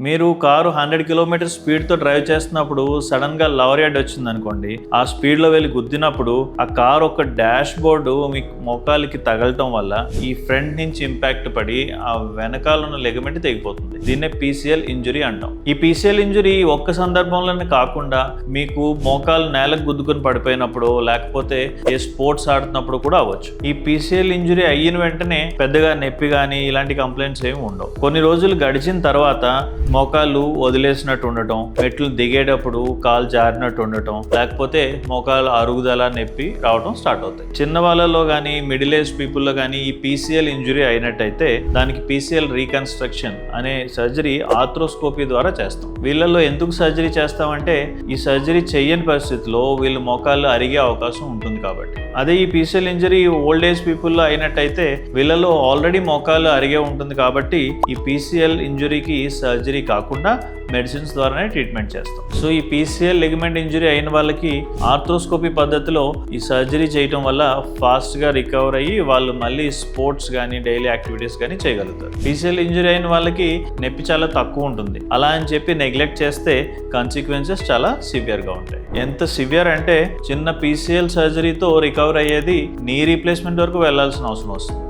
మీరు car 100 kilometre స్పీడ్తో drive చేస్తున్నప్పుడు సడన్గా లవర్ యార్డ్ వచ్చింది అనుకోండి, ఆ స్పీడ్లో వెళ్ళి గుద్దినప్పుడు ఆ కారు ఒక డాష్ బోర్డు మీ మోకాలికి తగలటం వల్ల ఈ ఫ్రంట్ నుంచి ఇంపాక్ట్ పడి ఆ వెనకాల ఉన్న లెగమెంట్ తెగిపోతుంది. దీన్నే PCL ఇంజురీ అంటాం. ఈ PCL ఇంజురీ ఒక్క సందర్భంలోనే కాకుండా మీకు మోకాలు నేలకు గుద్దుకొని పడిపోయినప్పుడు, లేకపోతే ఏ స్పోర్ట్స్ ఆడుతున్నప్పుడు కూడా అవ్వచ్చు. ఈ PCL ఇంజురీ అయిన వెంటనే పెద్దగా నొప్పి కానీ ఇలాంటి కంప్లైంట్స్ ఏమి ఉండవు. కొన్ని రోజులు గడిచిన తర్వాత మోకాళ్ళు వదిలేసినట్టు ఉండటం, మెట్లు దిగేటప్పుడు కాలు జారినట్టు ఉండటం, లేకపోతే మోకాలు అరుగుదల నొప్పి రావడం స్టార్ట్ అవుతాయి. చిన్న వాళ్ళలో కానీ మిడిల్ ఏజ్ పీపుల్లో కానీ ఈ PCL ఇంజురీ అయినట్టయితే దానికి PCL రీకన్స్ట్రక్షన్ అనే సర్జరీ ఆర్థ్రోస్కోపీ ద్వారా చేస్తాం. వీళ్ళల్లో ఎందుకు సర్జరీ చేస్తామంటే ఈ సర్జరీ చెయ్యని పరిస్థితిలో వీళ్ళు మోకాళ్ళు అరిగే అవకాశం ఉంటుంది కాబట్టి. అదే ఈ PCL ఇంజరీ ఓల్డ్ ఏజ్ పీపుల్లో అయినట్టయితే వీళ్ళలో ఆల్రెడీ మోకాళ్ళు అరిగే ఉంటుంది కాబట్టి ఈ PCL ఇంజురీకి సర్జరీ కాకుండా మెడిసిన్స్ ద్వారానే ట్రీట్మెంట్ చేస్తాం. సో ఈ PCL లిగమెంట్ ఇంజురీ అయిన వాళ్ళకి ఆర్థ్రోస్కోపీ పద్ధతిలో ఈ సర్జరీ చేయటం వల్ల ఫాస్ట్గా రికవర్ అయ్యి వాళ్ళు మళ్ళీ స్పోర్ట్స్ కానీ డైలీ యాక్టివిటీస్ కానీ చేయగలుగుతారు. PCL ఇంజురీ అయిన వాళ్ళకి నొప్పి చాలా తక్కువ ఉంటుంది. అలా అని చెప్పి నెగ్లెక్ట్ చేస్తే కాన్సిక్వెన్సెస్ చాలా సివియర్గా ఉంటాయి. ఎంత సివియర్ అంటే చిన్న PCL సర్జరీతో రికవర్ అయ్యేది నీ రీప్లేస్మెంట్ వరకు వెళ్లాల్సిన అవసరం వస్తుంది.